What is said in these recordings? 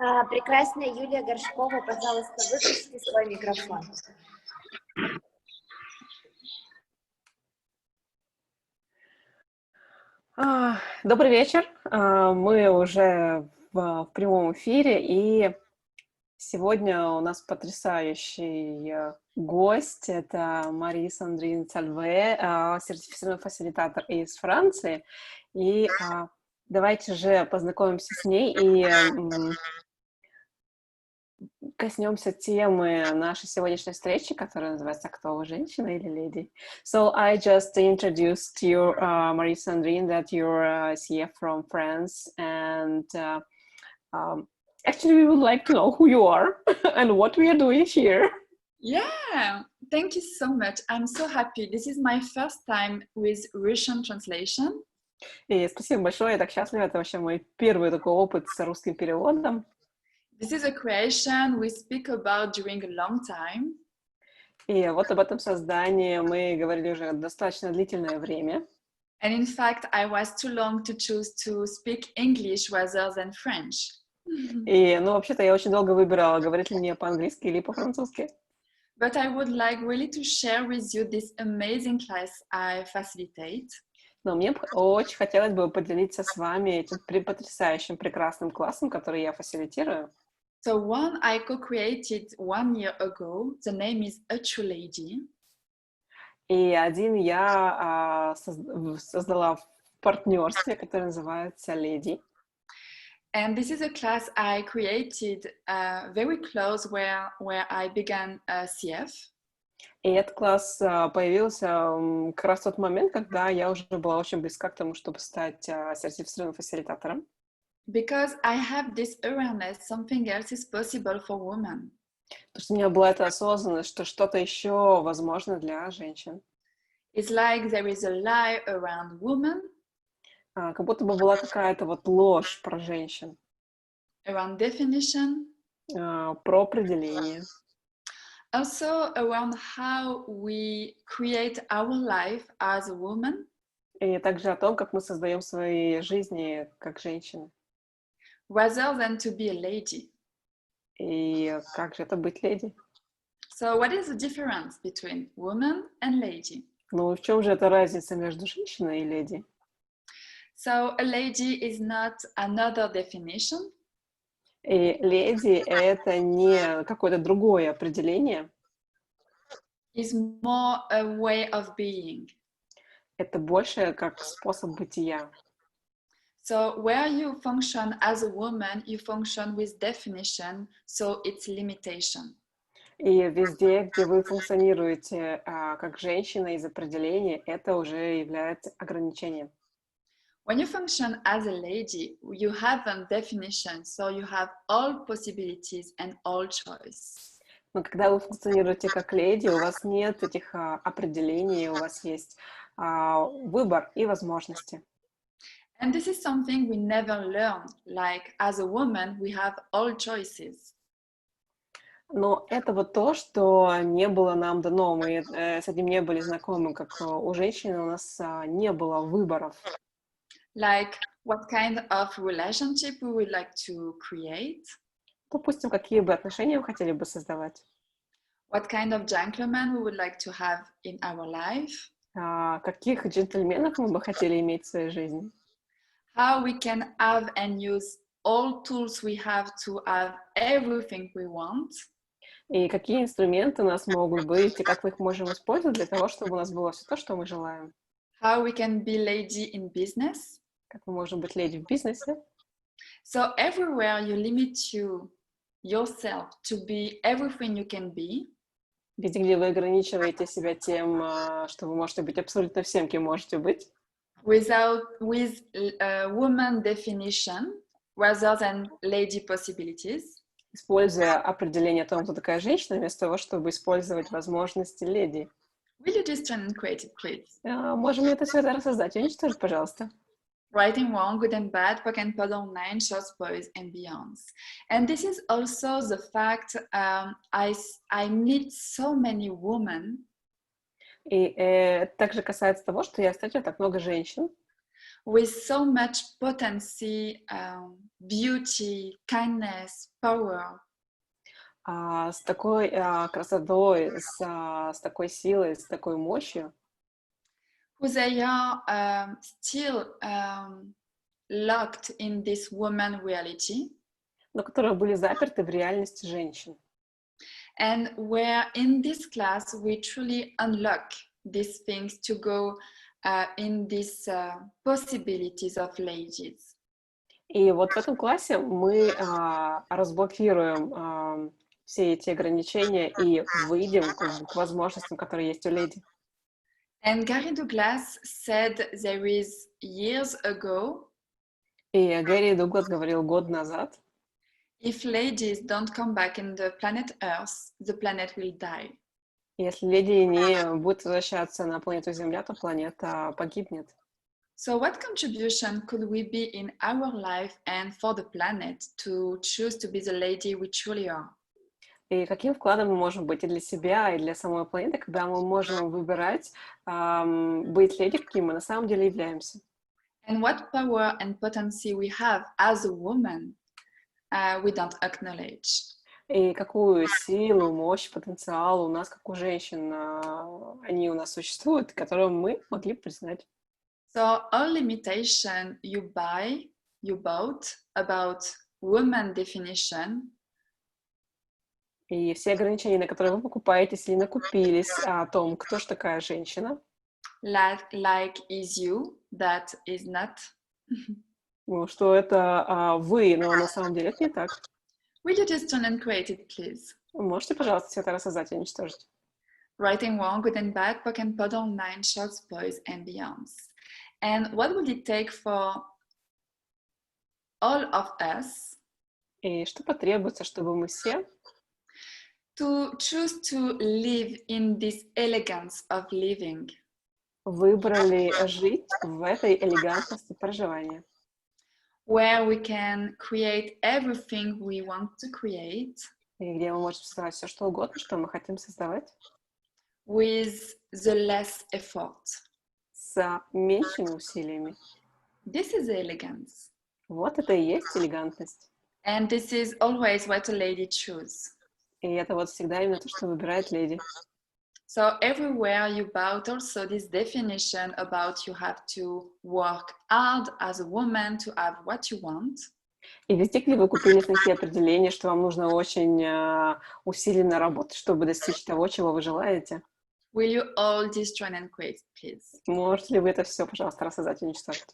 Прекрасная Юлия Горшкова, пожалуйста, выключите свой микрофон. Добрый вечер. Мы уже в прямом эфире, и сегодня у нас потрясающий гость. Это Мари-Сандрин Сальвэ, сертифицированный фасилитатор из Франции. И давайте же познакомимся с ней и коснемся темы нашей сегодняшней встречи, которая называется «Кто вы, женщина или леди?». So I just introduced you, Marie-Sandrine, that you're CF from France, and actually we would like to know who you are and what we are doing here. Yeah, thank you so much. I'm so happy. This is my first time with Russian translation. И спасибо большое, я так счастлива, это вообще мой первый такой опыт с русским переводом. This is a creation we speak about during a long time. И вот об этом создании мы говорили уже достаточно длительное время. And in fact, I was too long to choose to speak English rather than French. И, вообще-то я очень долго выбирала, говорить ли мне по-английски или по-французски. But I would like really to share with you this amazing class I facilitate. Но мне очень хотелось бы поделиться с вами этим потрясающим, прекрасным классом, который я фасилитирую. So one I co-created 1 year ago. The name is A True Lady. И один я создала в партнерстве, который называется «Леди». And this is a class I created very close where I began CF. И этот класс появился как раз в тот момент, когда я уже была очень близка к тому, чтобы стать сертифицированным фасилитатором. Because I have this awareness, something else is possible for women. Потому что у меня была эта осознанность, что что-то еще возможно для женщин. It's like there is a lie around women. Как будто бы была какая-то вот ложь про женщин. Around definition. Про определение. Also around how we create our life as a woman. И также о том, как мы создаем свои жизни как женщины. Rather than to be a lady. И как же это быть леди? So what is the difference between woman and lady? В чем же эта разница между женщиной и леди? So a lady is not another definition. И леди — это не какое-то другое определение. Is more a way of being. Это больше как способ бытия. So where you function as a woman, you function with definition, so it's limitation. И везде, где вы функционируете как женщина из определения, это уже является ограничением. When you function as a lady, you have a definition, so you have all possibilities and all choice. Но когда вы функционируете как леди, у вас нет этих определений, у вас есть выбор и возможности. And this is something we never learn. Like as a woman, we have all choices. Но это вот то, что не было нам дано, мы с этим не были знакомы, как у женщин у нас не было выборов. Like what kind of relationship we would like to create. Допустим, какие бы отношения вы хотели бы создавать. What kind of gentleman we would like to have in our life. Каких джентльменов мы бы хотели иметь в своей жизни. How we can have and use all tools we have to have everything we want. И какие инструменты у нас могут быть, и как мы их можем использовать для того, чтобы у нас было все то, что мы желаем. How we can be lady in business. Как мы можем быть леди в бизнесе. So everywhere you limit yourself to be everything you can be. Везде, где вы ограничиваете себя тем, что вы можете быть абсолютно всем, кем можете быть. With a woman definition rather than lady possibilities. Используя определение о том, кто такая женщина, вместо того, чтобы использовать возможности леди. Will you just turn and create it, please? Можем ли это все рассоздать? Уничтожить, пожалуйста. Right and wrong, good and bad, POC and POD online, shorts, boys and beyonds. And this is also the fact I meet so many women. И это также касается того, что я встречаю так много женщин. with so much potency, beauty, kindness, power. С такой красотой, с такой силой, с такой мощью, Who they are still locked in this woman reality, но которые были заперты в реальности женщин. and where in this class we truly unlock these things to go in these possibilities of ladies. И вот в этом классе мы разблокируем все эти ограничения и выйдем к возможностям, которые есть у леди. And Gary Douglas said there is years ago, И Гэри Дуглас говорил год назад, if ladies don't come back in the planet Earth, the planet will die. если леди не будет возвращаться на планету Земля, то планета погибнет. So what contribution could we be in our life and for the planet to choose to be the lady we truly are? И каким вкладом мы можем быть и для себя, и для самой планеты, когда мы можем выбирать быть леди, каким мы на самом деле являемся. And what power and potency we have as a woman, we don't acknowledge. И какую силу, мощь, потенциал у нас, как у женщин, они у нас существуют, которые мы могли признать. So all limitation you bought about woman definition, И все ограничения, на которые вы покупаетесь или накупились о том, кто же такая женщина, like is you, that is not. ну, что это вы, но на самом деле это не так. Will you just turn and create it, please? Вы можете, пожалуйста, все это рассказать и уничтожить? Right and wrong, good and bad, POC and POD, online, shorts, boys, and beyonds. And what would it take for all of us И что потребуется, чтобы мы все to choose to live in this elegance of living? выбрали жить в этой элегантности проживания, Where we can create everything we want to create и где мы можем создавать все, что угодно, что мы хотим создавать, with the less effort. с меньшими усилиями. This is elegance. Вот это и есть элегантность. And this is always what a lady chooses. И это вот всегда именно то, что выбирает леди. So everywhere you bought also this definition about you have to work hard as a woman to have what you want. И везде, где вы купили такие определения, что вам нужно очень усиленно работать, чтобы достичь того, чего вы желаете. Will you all destroy and create, please? Можете ли вы это все, пожалуйста, рассказать и уничтожить?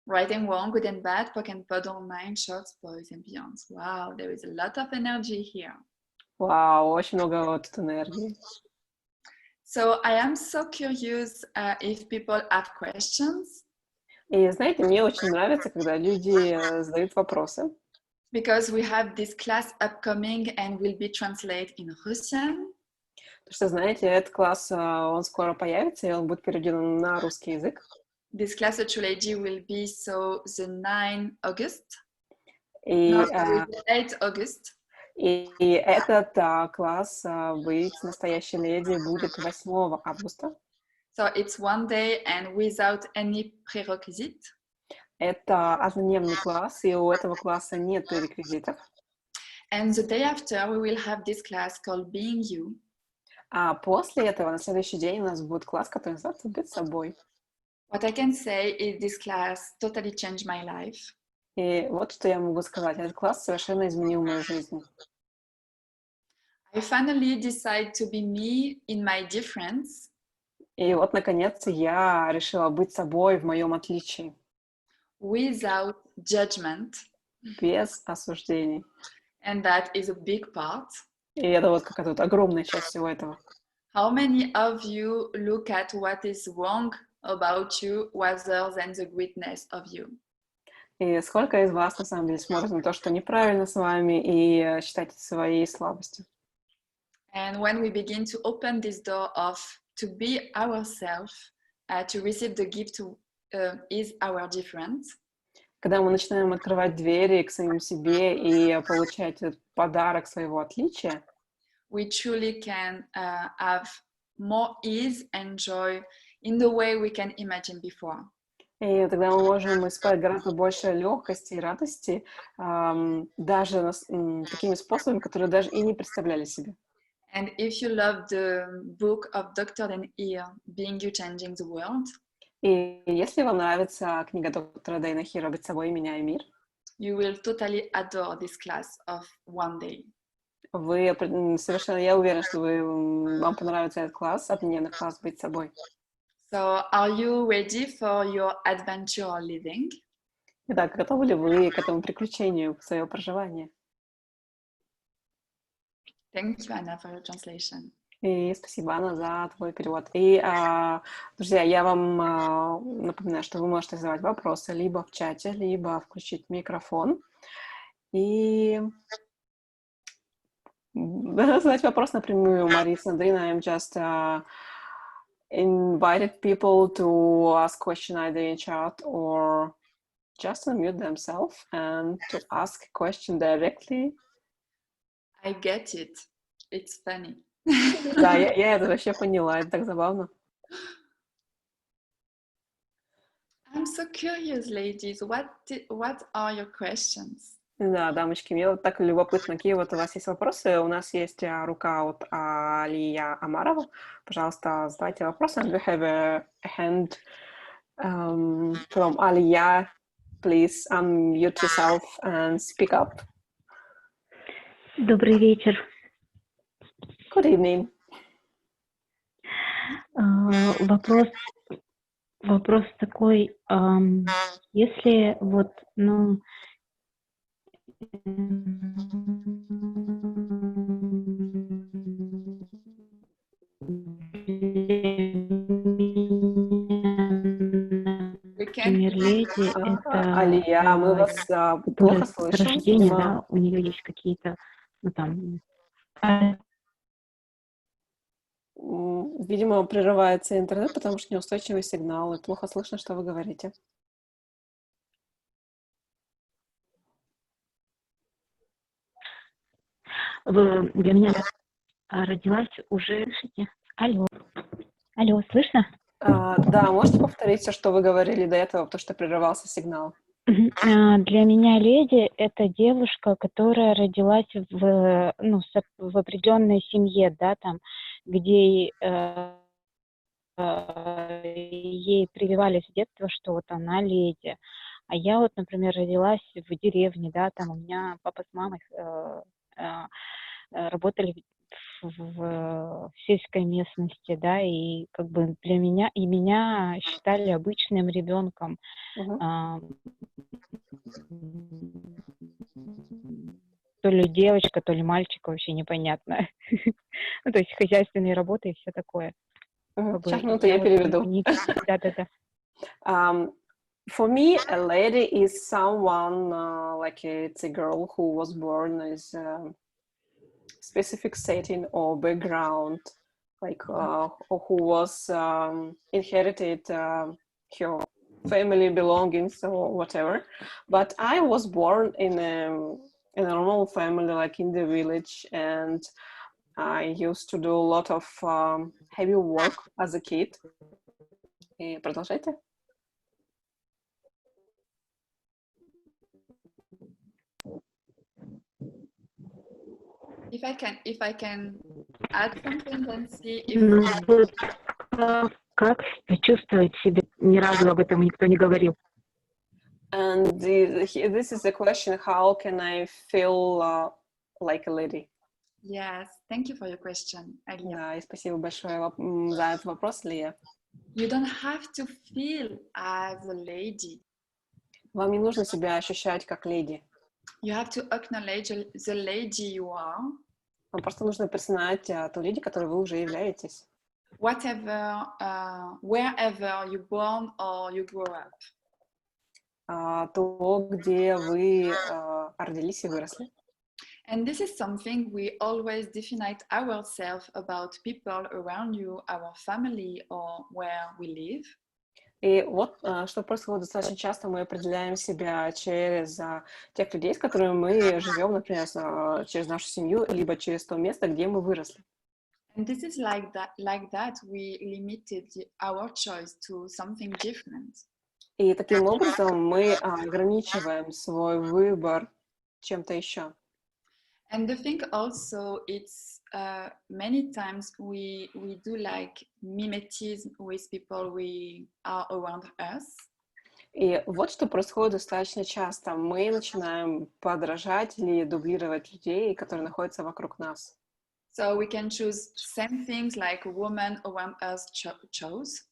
Right and wrong, good and bad, POC and POD, online, shorts, boys, and beyonds. Wow, there is a lot of energy here. Вау, очень много вот тут энергии. So I am so curious if people have questions. И знаете, мне очень нравится, когда люди задают вопросы. Because we have this class upcoming and will be translated in Russian. Потому что, знаете, этот класс, он скоро появится, и он будет переведен на русский язык. This class actually will be so the 9 August. И, No, sorry, the 8 August. и этот класс «Быть настоящей леди» будет 8 августа. So it's one day and without any prerequisite. Это однодневный класс, и у этого класса нет реквизитов. And the day after we will have this class called Being You. А после этого, на следующий день, у нас будет класс, который называется «Быть собой». What I can say is this class totally changed my life. И вот что я могу сказать. Этот класс совершенно изменил мою жизнь. I finally decided to be me in my difference. И вот, наконец, я решила быть собой в моем отличии. Without judgment. Без осуждений. And that is a big part. И это вот какая-то вот огромная часть всего этого. How many of you look at what is wrong about you rather than the greatness of you? И сколько из вас, на самом деле, смотрят на то, что неправильно с вами, и считаете своей слабостью? And when we begin to open this door of to be ourselves, to receive the gift is our difference. Когда мы начинаем открывать двери к самим себе и получать этот подарок своего отличия, we truly can have more ease and joy in the way we can imagine before. И тогда мы можем испытать гораздо больше легкости и радости, даже такими способами, которые даже и не представляли себе. And if you love the book of Dr. Ear, Being You Changing the World, И если вам нравится книга доктора Дэйна Хира «Быть собой, меняя мир», you will totally adore this class of one day. вы совершенно, я уверена, что вам понравится этот класс, однодневный класс «Быть собой». So, are you ready for your adventure living? Итак, готовы ли вы к этому приключению, в свое проживание? Thank you, Anna, for your translation. И спасибо, Анна, за твой перевод. И, друзья, я вам напоминаю, что вы можете задавать вопросы либо в чате, либо включить микрофон. И задать вопрос напрямую. Мари-Сандрин, I'm just invited people to ask question either in chat or just unmute themselves and to ask a question directly. I get it. It's funny. Да, я это вообще поняла, это так забавно. I'm so curious, ladies. What are your questions? Да, дамочки, мне вот так любопытно, какие вот у вас есть вопросы. У нас есть рука от Алия Амарова. Пожалуйста, задавайте вопросы. And we have a hand from Alия. Please unmute yourself and speak up. Добрый вечер. Good evening. Вопрос такой, если вот, ну, например, леди, это Алия, мы вас плохо с слышим. рождения, да, у нее есть какие-то, ну, там... Видимо, прерывается интернет, потому что неустойчивый сигнал, и плохо слышно, что вы говорите. Для меня родилась уже, слышите? Алло, слышно? Да, можете повторить все, что вы говорили до этого, потому что прерывался сигнал? Для меня леди — это девушка, которая родилась в определенной семье, да, там, где ей прививали с детства, что вот она леди. А я вот, например, родилась в деревне, да, там у меня папа с мамой работали в сельской местности, да, и как бы для меня, и меня считали обычным ребенком. То ли девочка, то ли мальчик, вообще непонятно. Ну, то есть хозяйственные работы и все такое. Сейчас, минуту, я переведу. Да. For me, a lady is someone like it's a girl who was born as a specific setting or background, like who was inherited her family belongings or whatever. But I was born in a normal family, like in the village, and I used to do a lot of heavy work as a kid. И продолжайте. If I can add something and see if... Как чувствовать себя? Ни разу об этом никто не говорил. And this is the question: how can I feel like a lady? Yes, thank you for your question, Alia. Да, и спасибо большое за этот вопрос, Лия. You don't have to feel as a lady. Вам не нужно себя ощущать как леди. You have to acknowledge the lady you are. Вам просто нужно признать ту леди, которой вы уже являетесь. Whatever, wherever you born or you grow up. То, где вы родились и выросли. And this is something we always define ourselves about people around you, our family, or where we live. И вот что происходит достаточно часто, мы определяем себя через тех людей, с которыми мы живем, например, через нашу семью, либо через то место, где мы выросли. And this is like that we limited our choice to something different. И таким образом мы ограничиваем свой выбор чем-то еще. And the thing also, it's many times we do like mimetism with people we are around us. И вот что происходит достаточно часто. Мы начинаем подражать или дублировать людей, которые находятся вокруг нас. So we can choose same things like women around us chose.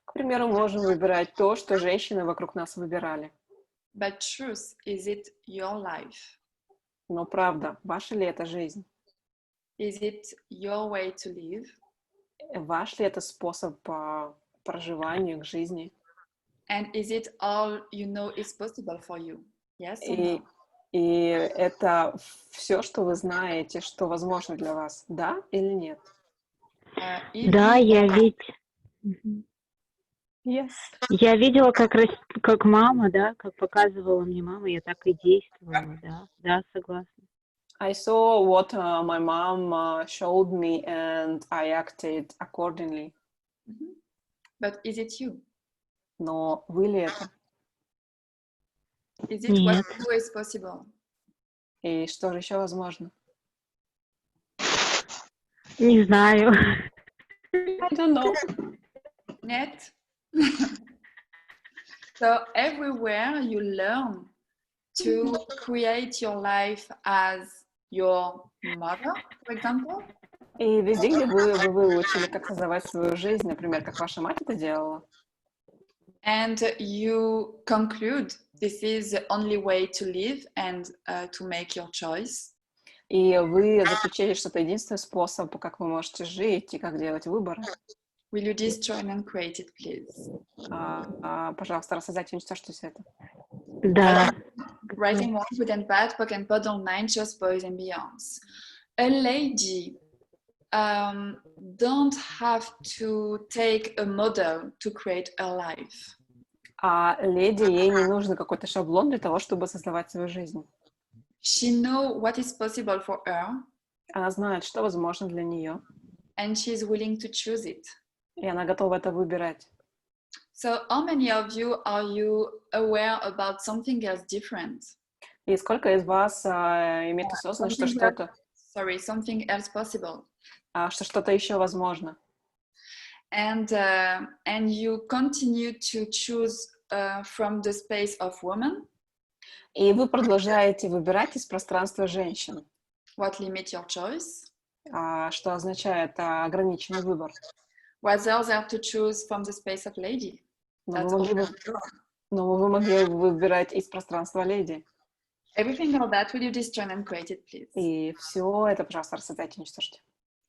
К примеру, можем выбирать то, что женщины вокруг нас выбирали. But truth, is it your life? Но правда, ваша ли это жизнь? Is it your way to live? Ваш ли это способ по проживанию к жизни? And is it all you know is possible for you? Yes or no? И это все, что вы знаете, что возможно для вас, да или нет? Да, я ведь... Yes. Я видела, как мама, да, как показывала мне мама, я так и действовала, да, согласна. I saw what my mom showed me and I acted accordingly. But is it you? Но вы ли это? Is it Нет. what you is possible? И что же еще возможно? Не знаю. I don't know. Net? So everywhere you learn to create your life as your mother, for example. И везде, где вы выучили, как создавать свою жизнь, например, как ваша мать это делала, And you conclude this is the only way to live and to make your choice. и вы заключили, что это единственный способ, как вы можете жить и как делать выборы. Will you destroy and uncreate it, please? Пожалуйста, рассказать и уничтожьте все это. Да. Writing one good and bad, book and pod online, just boys and beyonds. A lady don't have to take a model to create a life. А леди, ей не нужен какой-то шаблон для того, чтобы создавать свою жизнь. She knows what is possible for her. Она знает, что возможно для нее, And she is willing to choose it. и она готова это выбирать. So how many of you are you aware about something else different? И сколько из вас имеет осознанность, что что-то... Something else possible. Что что-то еще возможно. And you continue to choose from the space of women. И вы продолжаете выбирать из пространства женщин. What limits your choice? Что означает ограниченный выбор. What's there to choose from the space of lady? Но вы могли выбирать из пространства леди. Everything of that will you destroy and create it, please. И все это, пожалуйста, рассоздайте и уничтожьте.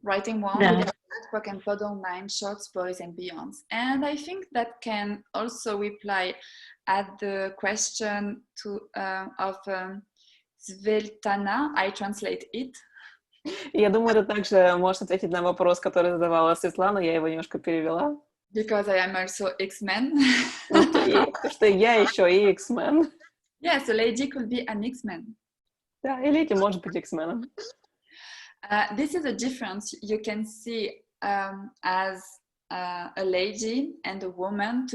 Writing one Да. with book and pod online, shorts, boys and beyonds. And I think that can also reply at the question of Sveltana. I translate it. И я думаю, это также может ответить на вопрос, который задавала Светлана, я его немножко перевела. Because I am also X-Men. Потому что я еще и X-Men. Yes, a lady could be an X-Men. Да, и леди может быть X-меном. This is a difference you can see as a lady and a woman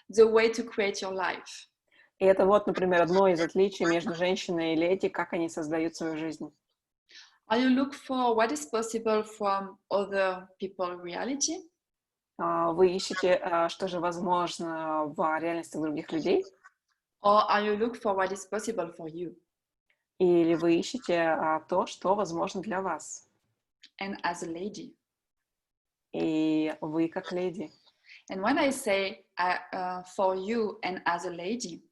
the way to create your life. И это вот, например, одно из отличий между женщиной и леди, как они создают свою жизнь. Are you look for what is possible from other people's reality? Вы ищете, что же возможно в реальности других людей? Or are you look for what is possible for you? Или вы ищете то, что возможно для вас? And as a lady. И вы как леди. And when I say for you and as a lady,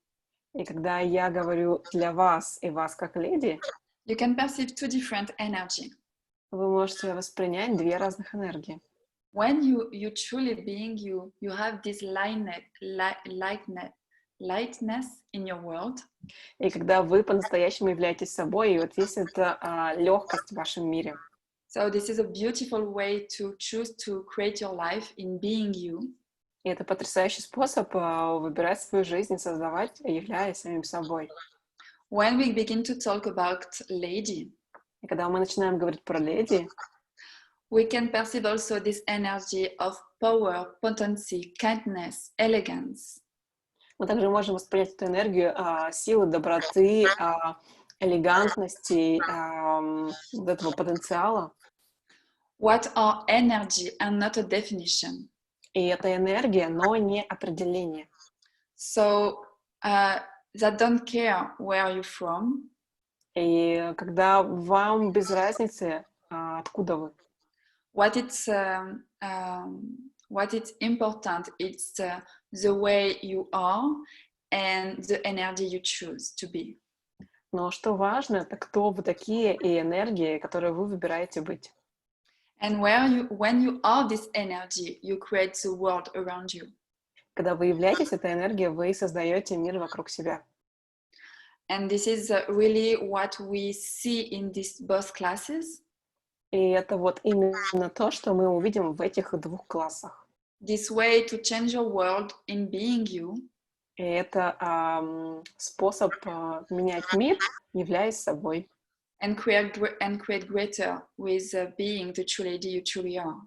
и когда я говорю для вас и вас как леди, you can perceive two different energy. Вы можете воспринять две разных энергии. When you truly being you have this lightness in your world. И когда вы по-настоящему являетесь собой, и вот есть эта легкость в вашем мире. So this is a beautiful way to choose to create your life in being you. И это потрясающий способ выбирать свою жизнь, создавать, являясь самим собой. When we begin to talk about lady, и когда мы начинаем говорить про леди, we can perceive also this energy of power, potency, kindness, elegance. Мы также можем воспринять эту энергию силы, доброты, элегантности, вот этого потенциала. What are energy and not a definition? И это энергия, но не определение. So that don't care where you're from. И когда вам без разницы, откуда вы. What it's important, it's the way you are and the energy you choose to be. Но что важно, это кто вы такие и энергии, которые вы выбираете быть. And when you are this energy, you create the world around you. Когда вы являетесь этой энергией, вы создаете мир вокруг себя. And this is really what we see in these both classes. И это вот именно то, что мы увидим в этих двух классах. This way to change your world in being you. И это способ менять мир, являясь собой. And create greater with being the true lady you truly are.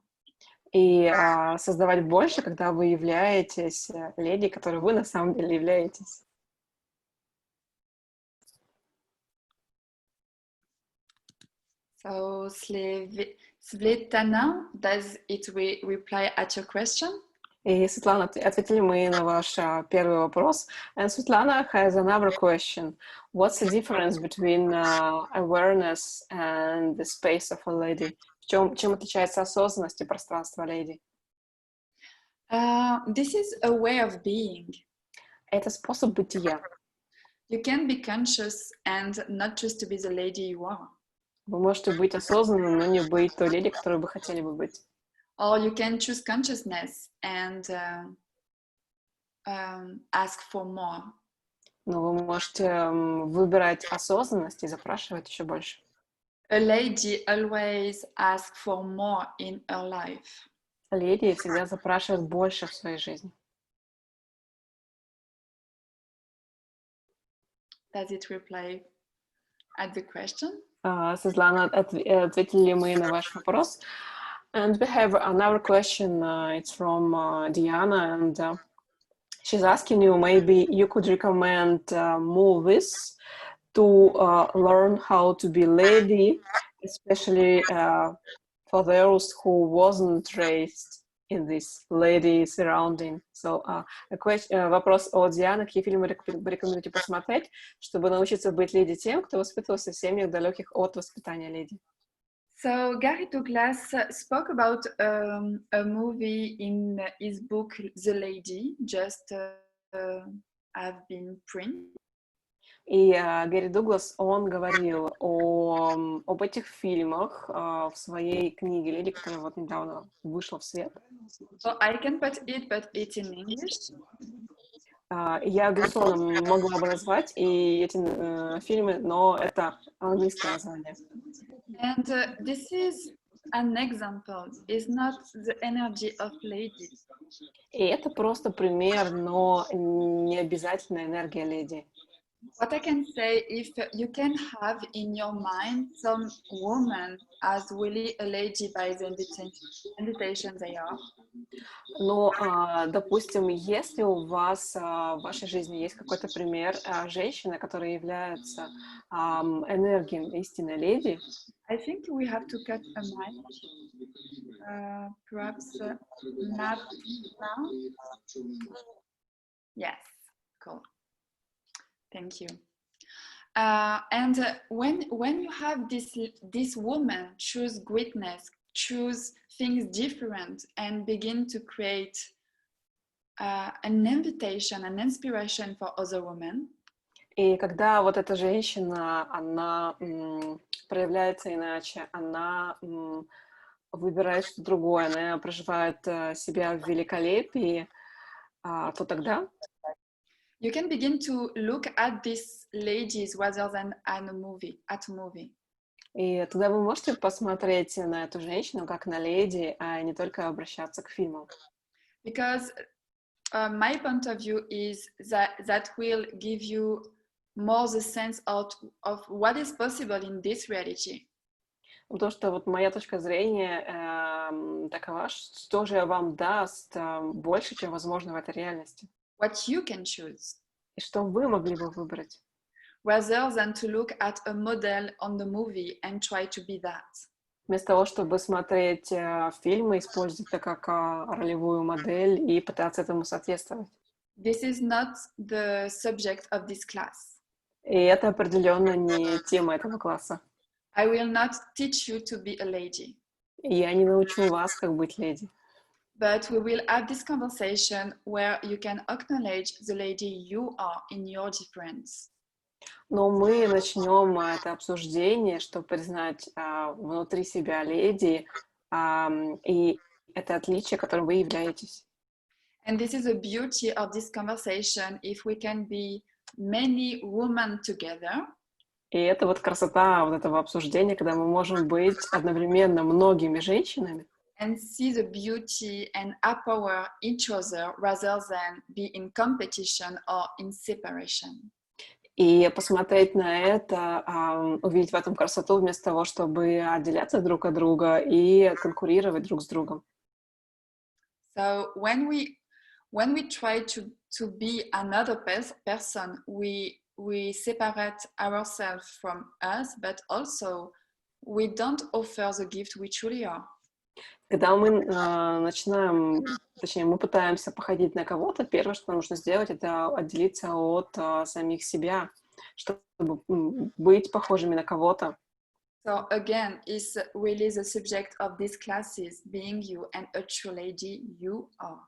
И создавать больше, когда вы являетесь леди, которой вы на самом деле являетесь. So, Svetlana, does it reply at your question? И, Светлана, ответили мы на ваш первый вопрос. And Svetlana has another question. What's the difference between awareness and the space of a lady? Чем отличается осознанность и пространство леди? This is a way of being. Это способ бытия. You can be conscious and not choose to be the lady you are. Вы можете быть осознанным, но не быть той леди, которой вы хотели бы быть. Or you can choose consciousness and ask for more. Но вы можете выбирать осознанность и запрашивать еще больше. A lady always asks for more in her life. Леди всегда запрашивает больше в своей жизни. Does it reply at the question? Светлана, ответили ли мы на ваш вопрос? And we have another question. It's from Diana, and she's asking you, maybe you could recommend movies to learn how to be lady, especially for those who wasn't raised in this lady surrounding. So, вопрос от Дианы. Какие фильмы вы рекомендуете посмотреть, чтобы научиться быть леди тем, кто воспитывался в семьях, далеких от воспитания леди? So Gary Douglas spoke about a movie in his book The Lady, just have been printed. И Гэри Дуглас, он говорил об этих фильмах в своей книге «Леди», которая вот недавно вышла в свет. So I can put it, but it's in English. Я, безусловно, могла бы назвать и эти фильмы, но это английское название. And this is an example. It's not the energy of ladies. И это просто пример, но не обязательно энергия леди. What I can say, if you can have in your mind some woman as really a lady by the invitation they are. Но, допустим, если у вас в вашей жизни есть какой-то пример женщины, которая является энергией истинной леди, I think we have to cut a mic. Perhaps not now. Yes, cool. Thank you. And when you have this woman choose greatness, choose things different, and begin to create an invitation, an inspiration for other women. И когда вот эта женщина, она проявляется иначе, она выбирает что-то другое, она проживает себя в великолепии, то тогда you can begin to look at these ladies rather than at a movie. И тогда вы можете посмотреть на эту женщину как на леди, а не только обращаться к фильмам. Because my point of view is that will give you more the sense of what is possible in this reality. Потому что вот моя точка зрения такова, что же вам даст больше, чем возможно в этой реальности. what you can choose, и что вы могли бы выбрать, rather than to look at a model on the movie and try to be that. вместо того, чтобы смотреть фильмы, использовать это как ролевую модель и пытаться этому соответствовать. This is not the subject of this class. И это определенно не тема этого класса. I will not teach you to be a lady, И я не научу вас, как быть леди. but we will have this conversation where you can acknowledge the lady you are in your difference. Но мы начнем это обсуждение, чтобы признать внутри себя леди и это отличие, которым вы являетесь. And this is the beauty of this conversation, if we can be many women together. И это вот красота вот этого обсуждения, когда мы можем быть одновременно многими женщинами And see the beauty and empower each other rather than be in competition or in separation. и посмотреть на это, увидеть в этом красоту вместо того, чтобы отделяться друг от друга и конкурировать друг с другом. So when we try to be another person, we separate ourselves from us, but also we don't offer the gift we truly are. Когда мы начинаем, точнее, мы пытаемся походить на кого-то, первое, что нам нужно сделать, это отделиться от самих себя, чтобы быть похожими на кого-то. So again, it's really the subject of these classes, being you and a true lady you are.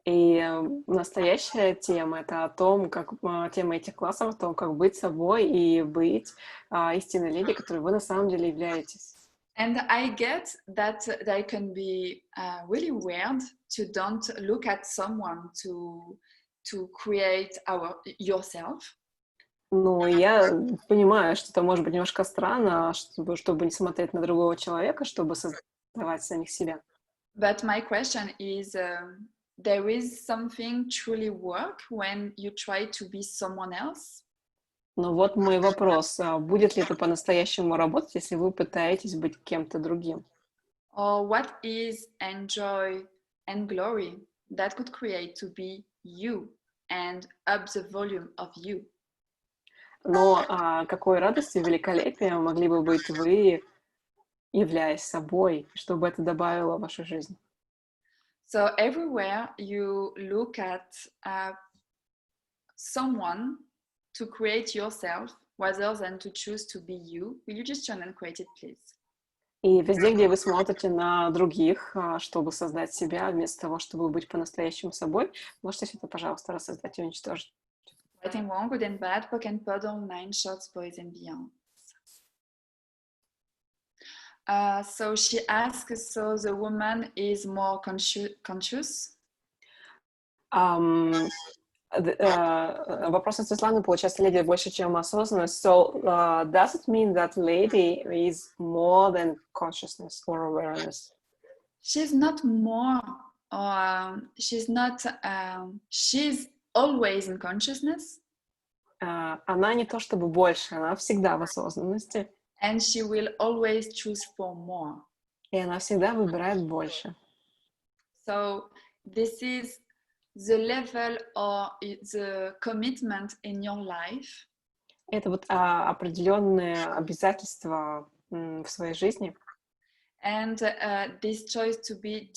И настоящая тема — это о том, как тема этих классов, о том, как быть собой и быть истинной леди, которой вы на самом деле являетесь. And I get that they can be really weird to don't look at someone to create yourself. Но я понимаю, что это может быть немножко странно, чтобы не смотреть на другого человека, чтобы создавать самих себя. But my question is, there is something truly work when you try to be someone else? Но вот мой вопрос. Будет ли это по-настоящему работать, если вы пытаетесь быть кем-то другим? Or what is joy and glory that could create to be you and up the volume of you? Но какой радостью и великолепием могли бы быть вы, являясь собой, чтобы это добавило в вашу жизнь? So everywhere you look at someone to create yourself rather than to choose to be you, will you just turn and create it, please? И везде, где вы смотрите на других, чтобы создать себя, вместо того, чтобы быть по-настоящему собой, можете все это, пожалуйста, рассоздать и уничтожить. Right and wrong, good and bad, poke and pod, online, shorts, boys and beyond. So she asks, so the woman is more conscious? Вопрос от Светланы, получается, леди больше, чем осознанность. So, does it mean that lady is more than consciousness or awareness? She's not more, she's always in consciousness. Она не то чтобы больше, она всегда в осознанности. And she will always choose for more. И она всегда выбирает больше. So this is the level or the commitment in your life. Это вот определенные обязательства в своей жизни. And this choice to be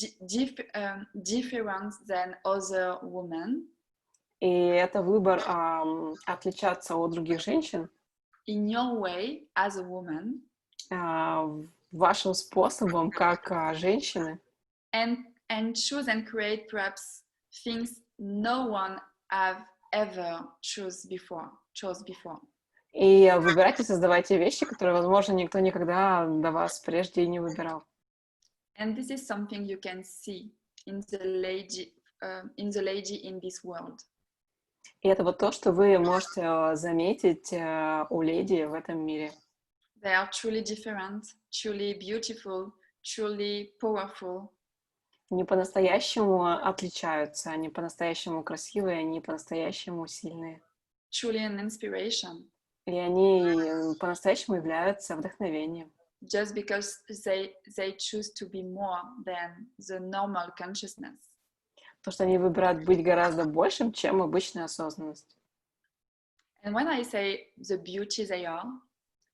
different than other women. И это выбор отличаться от других женщин. In your way as a woman. Вашим способом как женщины. And choose and create perhaps things no one have ever chose before. И выбирайте, создавайте вещи, которые, возможно, никто никогда до вас прежде и не выбирал. And this is something you can see in the lady in this world. И это вот то, что вы можете заметить у леди в этом мире. They are truly different, truly beautiful, truly powerful. Они по-настоящему отличаются, они по-настоящему красивые, они по-настоящему сильные. Truly an inspiration. И они по-настоящему являются вдохновением. Just because they choose to be more than the normal consciousness. То, что они выбирают быть гораздо большим, чем обычная осознанность. And when I say the beauty they are,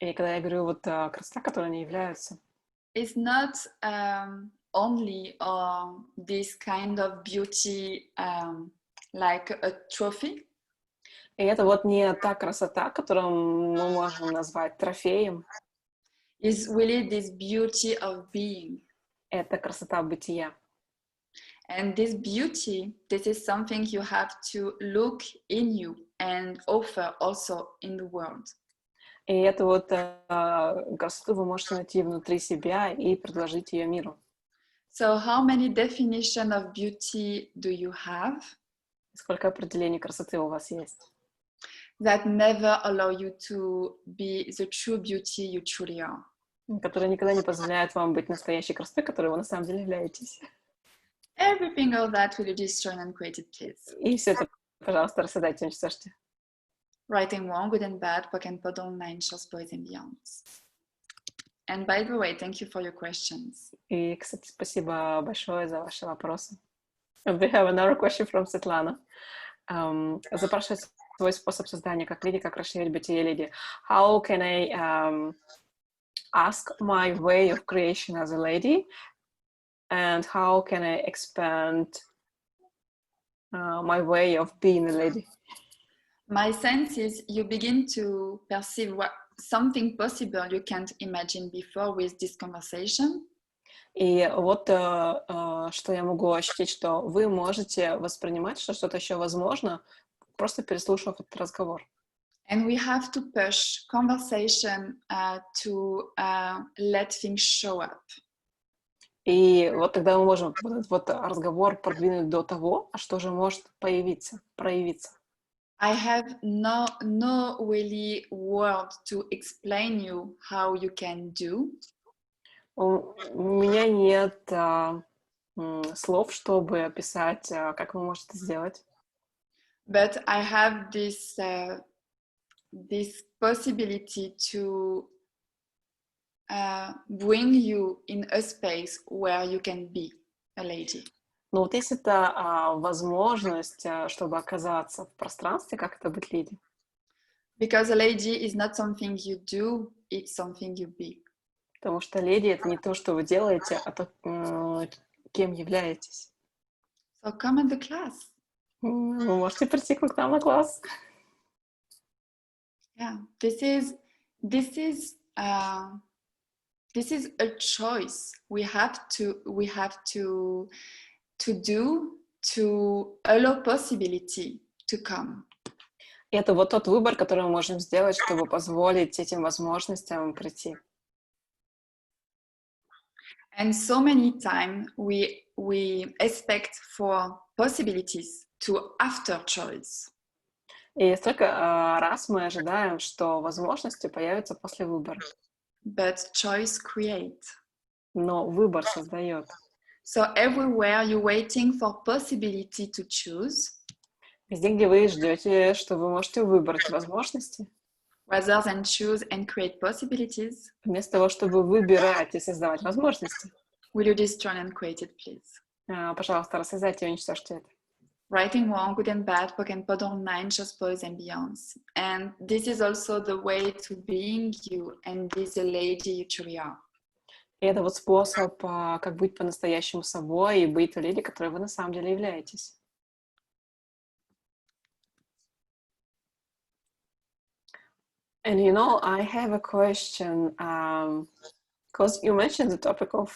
И когда я говорю вот красота, которой они являются, it's not only this kind of beauty like a trophy. и это вот не та красота, которую мы можем назвать трофеем, It's really this beauty of being. это красота бытия. And this beauty, this is something you have to look in you and offer also in the world. И эту вот красоту вы можете найти внутри себя и предложить ее миру. So how many definitions of beauty do you have Сколько определений красоты у вас есть, that never allow you to be the true beauty you truly are? которые никогда не позволяют вам быть настоящей красотой, которой вы на самом деле являетесь. Everything of that will you destroy and create it, please. И все это, пожалуйста, рассадайте, уничтожьте. Writing wrong, good and bad, перевод онлайн, чтобы, and beyond. And by the way, thank you for your questions. И, кстати, спасибо большое за ваши вопросы. And we have another question from Svetlana. Запрашивает свой способ создания как леди, как расширить бытие леди. How can I ask my way of creation as a lady? And how can I expand my way of being a lady? My sense is you begin to perceive something possible you can't imagine before with this conversation. И вот что я могу ощутить, что вы можете воспринимать, что что-то еще возможно, просто переслушав этот разговор. And we have to push conversation to let things show up. И вот тогда мы можем этот вот разговор продвинуть до того, а что же может проявиться. I have no really word to explain you how you can do. У меня нет слов, чтобы описать, как вы можете сделать. But I have this possibility to bring you in a space where you can be a lady. Но вот есть эта возможность, чтобы оказаться в пространстве, как это быть леди. Because a lady is not something you do, it's something you be. Потому что леди — это не то, что вы делаете, а то, кем являетесь. So come at the class. Вы можете прийти к нам на класс. Yeah, this is a choice we have to do to allow possibility to come. И это вот тот выбор, который мы можем сделать, чтобы позволить этим возможностям прийти. And so many times we expect for possibilities to after choice. И столько раз мы ожидаем, что возможности появятся после выбора. But choice create. Но выбор создает. So everywhere you're waiting for possibility to choose. Везде, где вы ждете, что вы можете выбрать возможности, rather than choose and create possibilities, вместо того, чтобы выбирать и создавать возможности, will you destroy and create it, please? Пожалуйста, рассоздайте и уничтожьте это. Writing wrong, good and bad, перевод онлайн, чтобы, and beyond. And this is also the way to being you and be the lady you truly are. И это вот способ, как быть по-настоящему собой и быть леди, которой вы на самом деле являетесь. And you know, I have a question, because you mentioned the topic of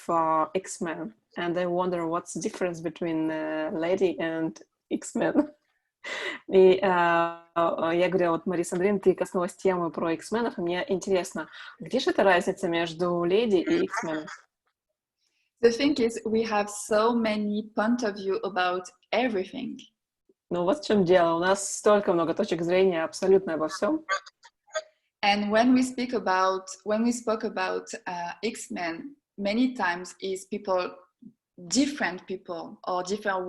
X-Men, and I wonder what's the difference between lady and X-Men. И я говорила, вот, Мари-Сандрин, ты коснулась темы про X-менов, и мне интересно, где же эта разница между леди и X-меном? The thing is, we have so many points of view about everything. Ну вот в чем дело, у нас столько много точек зрения абсолютно обо всем. And when we spoke about X-Men, many times is different people or different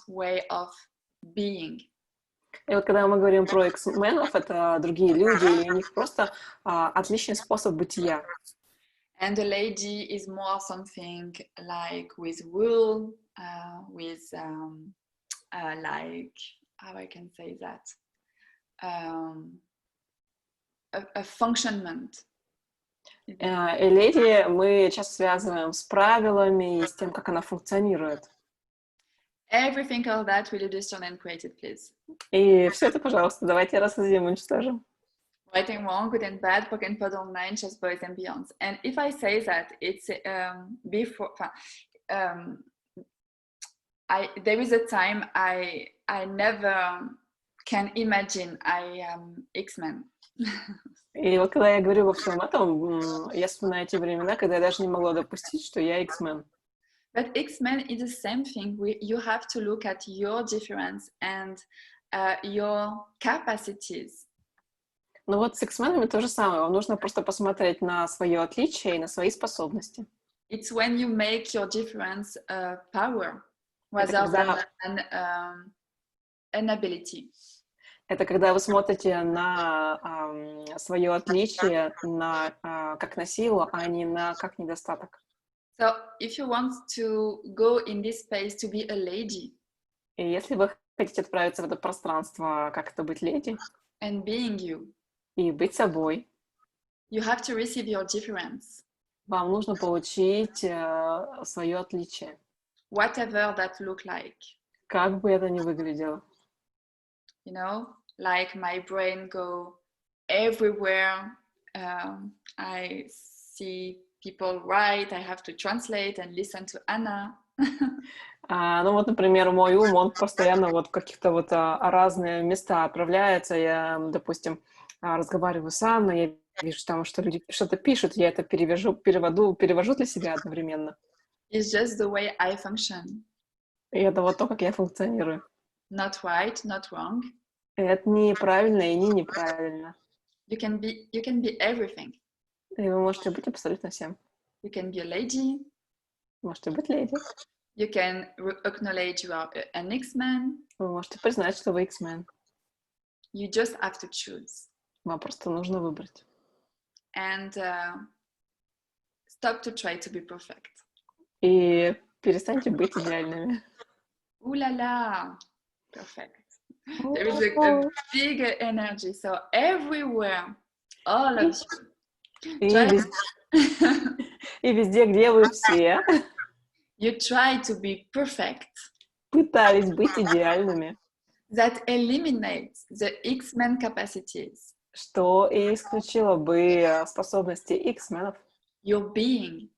way of being. И вот когда мы говорим про X-менов, это другие люди, и у них просто отличный способ бытия. And the lady is more something like with rule, with like, how I can say that, a functionment. И леди мы часто связываем с правилами и с тем, как она функционирует. Everything of that will you destroy and create it, please. И все это, пожалуйста, давайте рассудим, уничтожим. Right and wrong, good and bad, prevedom, online, just boys and beyond. And if I say that, it's before. There is a time I never can imagine I am X-Men. И вот когда я говорю во всем этом, я вспоминаю те времена, когда я даже не могла допустить, что я X-Men. But X-Men is the same thing. You have to look at your difference and your capacities. Но вот с X-менами то же самое. Вам нужно просто посмотреть на свое отличие и на свои способности. It's when you make your difference power rather than an ability. Это когда вы смотрите на свое отличие как на силу, а не на как недостаток. So if you want to go in this space to be a lady, и если вы хотите отправиться в это пространство, как это быть леди, and being you, и быть собой, you have to receive your difference. Вам нужно получить свое отличие. Whatever that look like. Как бы это ни выглядело. You know, like my brain go everywhere. I see people write, I have to translate and listen to Anna. Ну вот, например, мой ум, он постоянно вот в каких-то вот разные места отправляется. Я, допустим, разговариваю с Анной, я вижу там, что люди что-то пишут, я это перевожу для себя одновременно. It's just the way I function. И это вот то, как я функционирую. Not right, not wrong. Это не правильно и не неправильно. You can be everything. И вы можете быть абсолютно всем. You can be a lady. Можете быть леди. You can acknowledge you are an X-Man. Вы можете признать, что вы X-Men. You just have to choose. Вам просто нужно выбрать. And stop to try to be perfect. И перестаньте быть идеальными. Ooh la la! Perfect. There is a big energy. So everywhere, all of you. И везде, где вы все, you try to be perfect. Пытались быть идеальными. That eliminates the X-Men capacities. Что и исключило бы способности X-менов. Your being.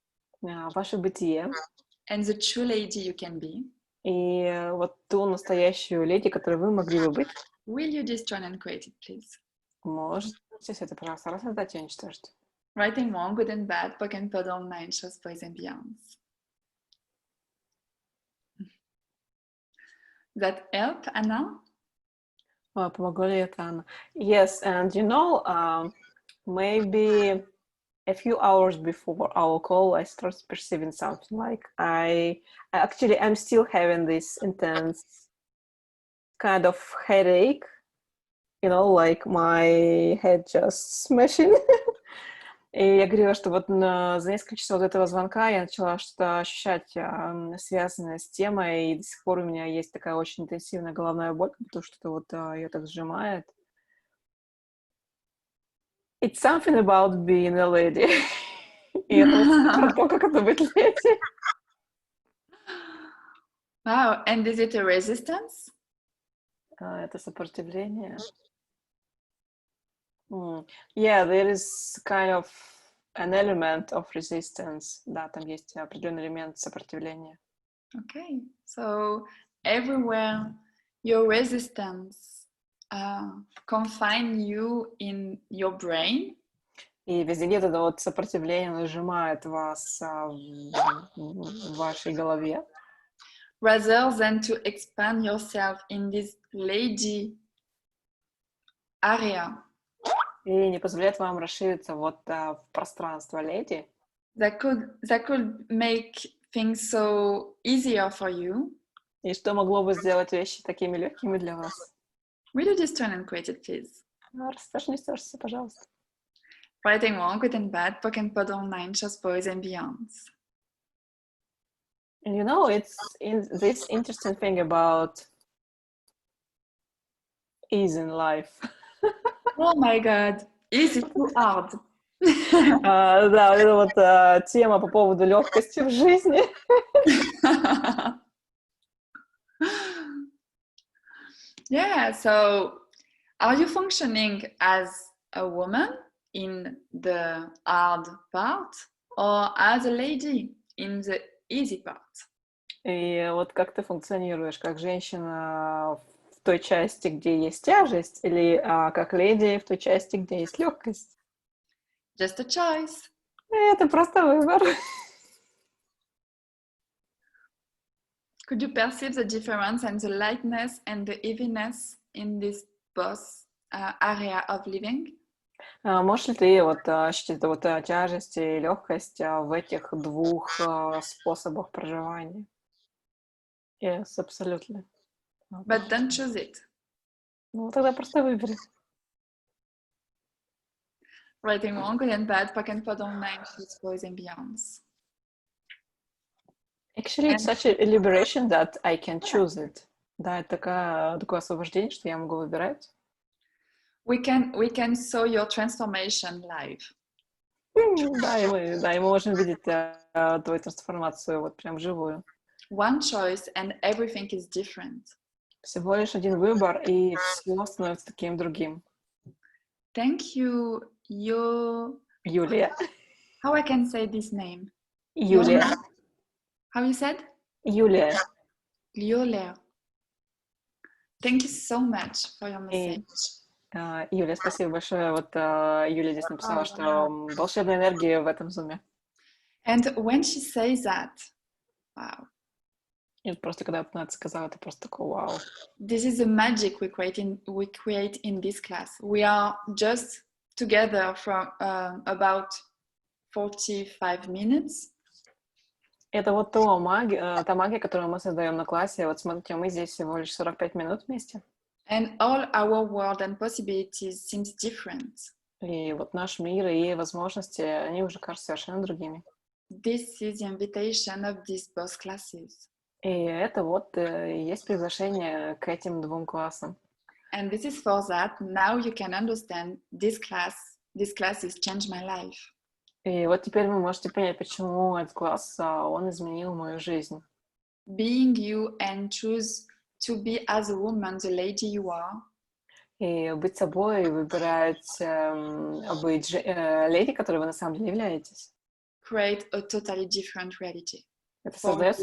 Ваше бытие. And the true lady you can be. И вот ту настоящую леди, которой вы могли бы быть. Will you destroy and create it, please? Можете все это, пожалуйста, рассоздать и уничтожить. Right and wrong, good and bad, prevedom, online, just boys and beyond. That help, Anna? Помогло ли это, Анна? Yes, and you know, maybe a few hours before our call, I started perceiving something like I'm still having this intense kind of headache, you know, like my head just smashing. И я говорила, что вот за несколько часов до этого звонка я начала что-то ощущать, связанное с темой, и до сих пор у меня есть такая очень интенсивная головная боль, потому что вот ее так сжимает. It's something about being a lady. И это про то, как это быть леди. Wow, and is it a resistance? Это сопротивление. Yeah, there is kind of an element of resistance. Да, там есть определенный элемент сопротивления. Okay, so everywhere your resistance confine you in your brain. И везде где-то это вот сопротивление нажимает вас в вашей голове. Rather than to expand yourself in this lady area. И не позволяет вам расшириться вот в пространство леди. That could make things so easier for you. И что могло бы сделать вещи такими легкими для вас? Will you just turn and create it, please? Уничтожьте, пожалуйста. Writing one, guten bad, pocket online, just boys and beyonds. And you know, it's in this interesting thing about ease in life. Oh my god, easy too hard. Да, это вот тема по поводу легкости в жизни. Yeah, so are you functioning as a woman in the hard part or as a lady in the easy part? И вот как ты функционируешь, как женщина в той части, где есть тяжесть, или как леди в той части, где есть легкость? Just a choice. Это просто выбор. Could you perceive the difference and the lightness and the heaviness in this both area of living? Можешь ли ты вот ощутить вот тяжесть и легкость в этих двух способах проживания? Yes, absolutely. But don't choose it. Ну, тогда просто выбери. Writing one, good and bad, pack and pod online, sheets, boys and beyonds. Actually, it's such a liberation that I can choose it. Да, это такое освобождение, что я могу выбирать. We can saw your transformation live. Да, и мы можем видеть твою трансформацию вот прям вживую. One choice and everything is different. Всего лишь один выбор, и все становится таким другим. Thank you, Юлия. How I can say this name? Юлия. How you said? Юлия. Юлия. Thank you so much for your message. Юлия, спасибо большое. Вот Юлия здесь написала, что волшебная энергия в этом зуме. And when she says that, wow. И просто когда она это сказала, это просто такой вау. This is the magic we create in this class. We are just together from about 45 minutes. Это вот та магия, которую мы создаем на классе. Вот смотрите, мы здесь всего лишь 45 минут вместе. And all our world and possibilities seems different. И вот наш мир и возможности, они уже кажутся совершенно другими. This is the invitation of these both classes. И это вот есть приглашение к этим двум классам. And this is for that. Now you can understand these classes changed my life. И вот теперь вы можете понять, почему этот класс, он изменил мою жизнь. Being you and choose to be as a woman, the lady you are. И быть собой, выбирать быть леди, которой вы на самом деле являетесь. Create a totally different reality. Это создает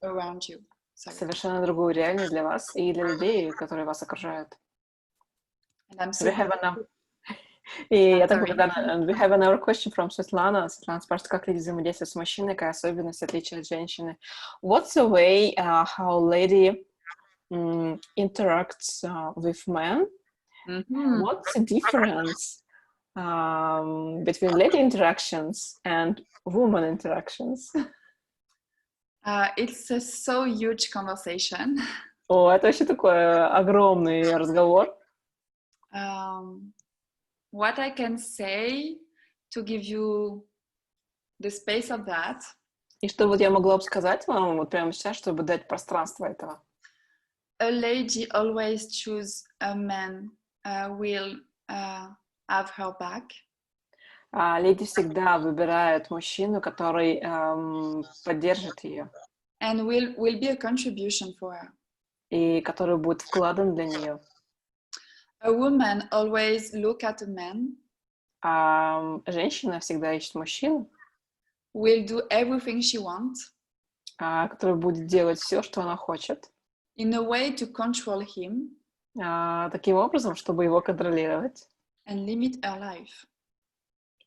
around you. совершенно другую реальность для вас и для людей, которые вас окружают. И я так благодарна. We have another question from Svetlana. Svetlana спрашивает, как леди взаимодействует с мужчиной, какая особенность, отличие от женщины. What's the way how lady interacts with men? What's the difference between lady interactions and woman interactions? It's a so huge conversation. О, это вообще такой огромный разговор. What I can say to give you the space of that. И что вот я могла бы сказать вам вот прямо сейчас, чтобы дать пространство этого. A lady always choose a man will have her back. Леди всегда выбирает мужчину, который поддержит ее. And will be a contribution for her. И который будет вкладом для нее. A woman always look at a man. Женщина всегда ищет мужчину. Will do everything she wants. Который будет делать все, что она хочет. In a way to control him. Таким образом, чтобы его контролировать. And limit her life.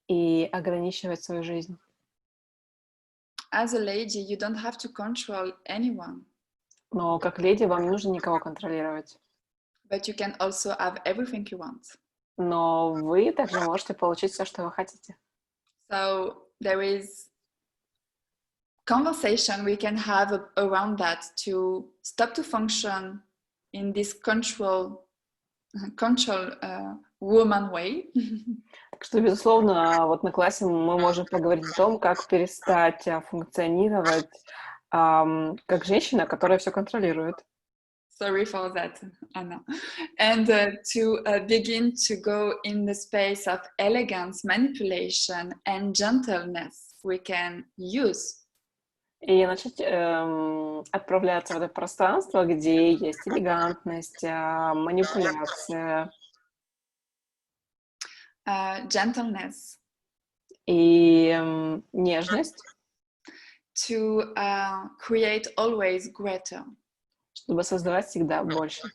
И ограничивать свою жизнь. As a lady, you don't have to control anyone. Но как леди вам не нужно никого контролировать. But you can also have everything you want. Но вы также можете получить все, что вы хотите. So there is conversation we can have around that to stop to function in this control woman way. Так что, безусловно, вот на классе мы можем поговорить о том, как перестать функционировать как женщина, которая все контролирует. Sorry for that, Anna. And to begin to go in the space of elegance, manipulation, and gentleness we can use. И начать отправляться в это пространство, где есть элегантность, манипуляция Gentleness. и нежность, To create always greater. чтобы создавать всегда больше.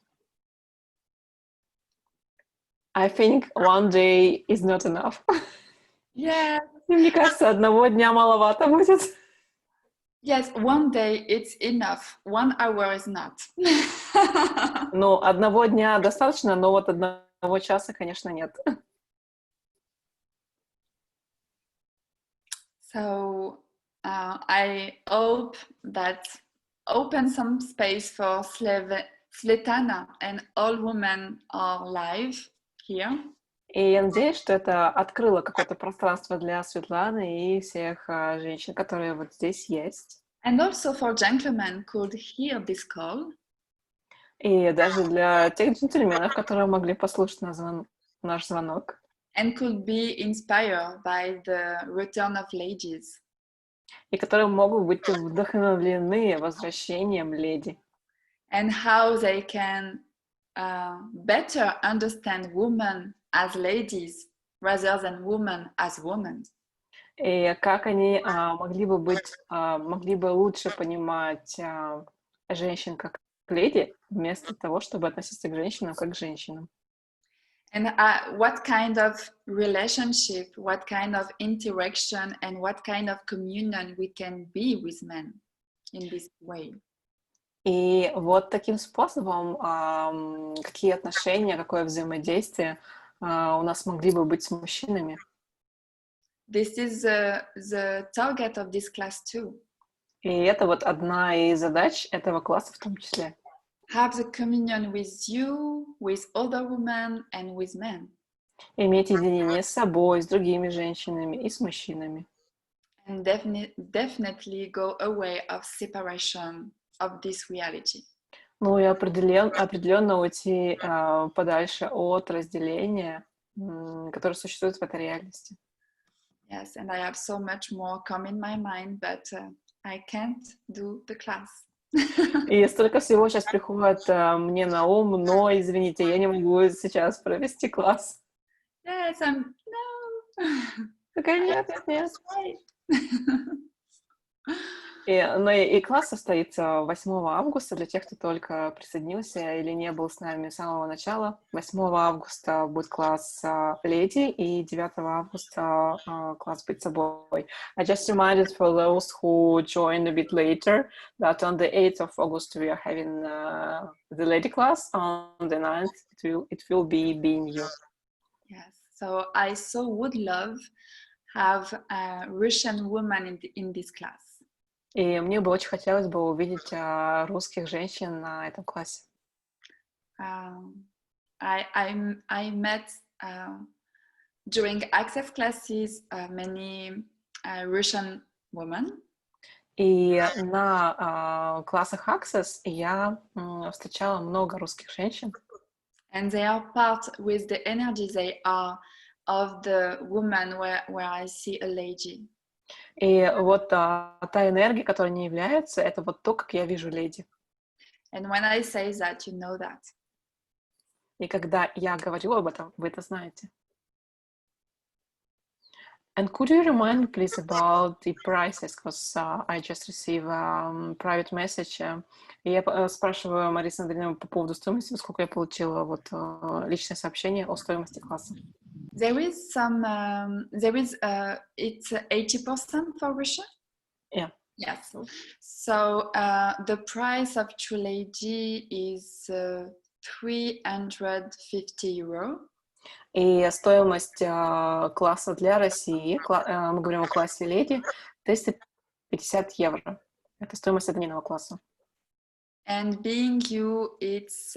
I think one day is not enough. Yeah. Мне кажется, одного дня маловато будет. Yes, one day it's enough. 1 hour is not. Ну, одного дня достаточно, но вот одного часа, конечно, нет. So I hope that open some space for Svetlana and all women are live here. И я надеюсь, что это открыло какое-то пространство для Светланы и всех женщин, которые вот здесь есть. And also for gentlemen could hear this call. И даже для тех джентльменов, которые могли послушать наш звонок. And could be inspired by the return of ladies. И которые могут быть вдохновлены возвращением леди. And how they can better understand women as ladies rather than women as women. И как они могли бы лучше понимать женщин как леди, вместо того, чтобы относиться к женщинам как к женщинам. And what kind of relationship, what kind of interaction, and what kind of communion we can be with men in this way. И вот таким способом какие отношения, какое взаимодействие у нас могли бы быть с мужчинами. This is the target of this class too. И это вот одна из задач этого класса в том числе. Have the communion with you, with other women, and with men. Иметь единение с собой, с другими женщинами и с мужчинами. And definitely go away of separation of this reality. Ну и определенно уйти подальше от разделения, которое существует в этой реальности. Yes, and I have so much more come in my mind, but I can't do the class. И столько всего сейчас приходит мне на ум, но, извините, я не могу сейчас провести класс. Yes, no. Такая нет. И класс состоится 8 августа для тех, кто только присоединился или не был с нами с самого начала. 8 августа будет класс леди, и 9 августа класс «Быть собой». I just reminded for those who joined a bit later that on the 8th of August we are having the lady class. On the 9th it will be being you. Yes, so I so would love have a Russian woman in this class. И мне бы очень хотелось бы увидеть русских женщин на этом классе. I met during access classes many Russian women. И на классах Access я встречала много русских женщин. And they are part with the energy they are of the woman where I see a lady. И вот та энергия, которая не является, это вот то, как я вижу леди. And when I say that, you know that. И когда я говорю об этом, вы это знаете. And could you remind me, please, about the prices? Because I just received a private message. И я спрашиваю Мари-Сандрин по поводу стоимости, сколько я получила вот личное сообщение о стоимости класса. There is it's 80% for Russia? Yeah. Yes. So the price of True Lady is 350 euro. И стоимость класса для России, мы говорим о классе леди, 350 евро. Это стоимость однодневного класса. And being you, it's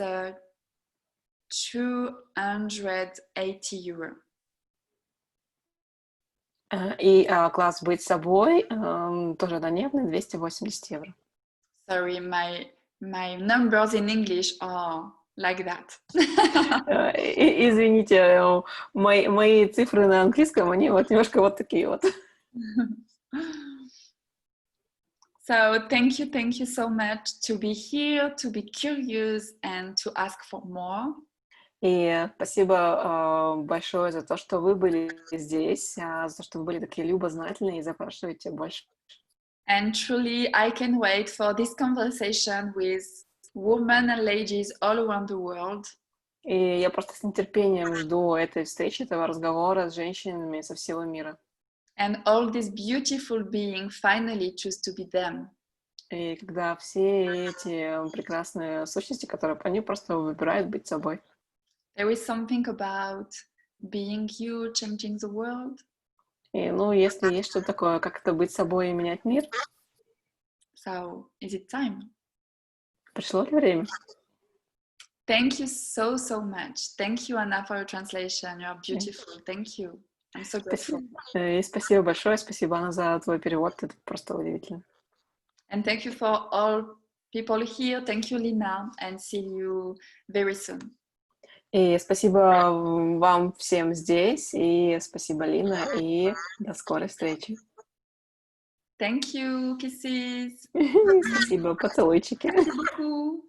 280 euro. И класс «Быть собой» тоже однодневный, 280 евро. Sorry, my numbers in English are like that. Извините, мои цифры на английском, они вот немножко вот такие вот. So thank you so much to be here, to be curious and to ask for more. И спасибо большое за то, что вы были здесь, за то, что вы были такие любознательные и запрашиваете больше. And truly, I can wait for this conversation with women and ladies all around the world. И я просто с нетерпением жду этой встречи, этого разговора с женщинами со всего мира. And all these beautiful beings finally choose to be them. И когда все эти прекрасные сущности, которые они просто выбирают быть собой. There is something about being you, changing the world. И, если есть что-то такое, как это быть собой и менять мир, So, is it time? пришло ли время? Thank you so much. Thank you, Anna, for your translation. You are beautiful. Thank you. I'm so grateful. И спасибо большое, спасибо, Анна, за твой перевод. Это просто удивительно. And thank you for all people here. Thank you, Lina, and see you very soon. И спасибо вам всем здесь, и спасибо, Лина, и до скорой встречи. Thank you, kisses. Спасибо, поцелуйчики. Merci beaucoup.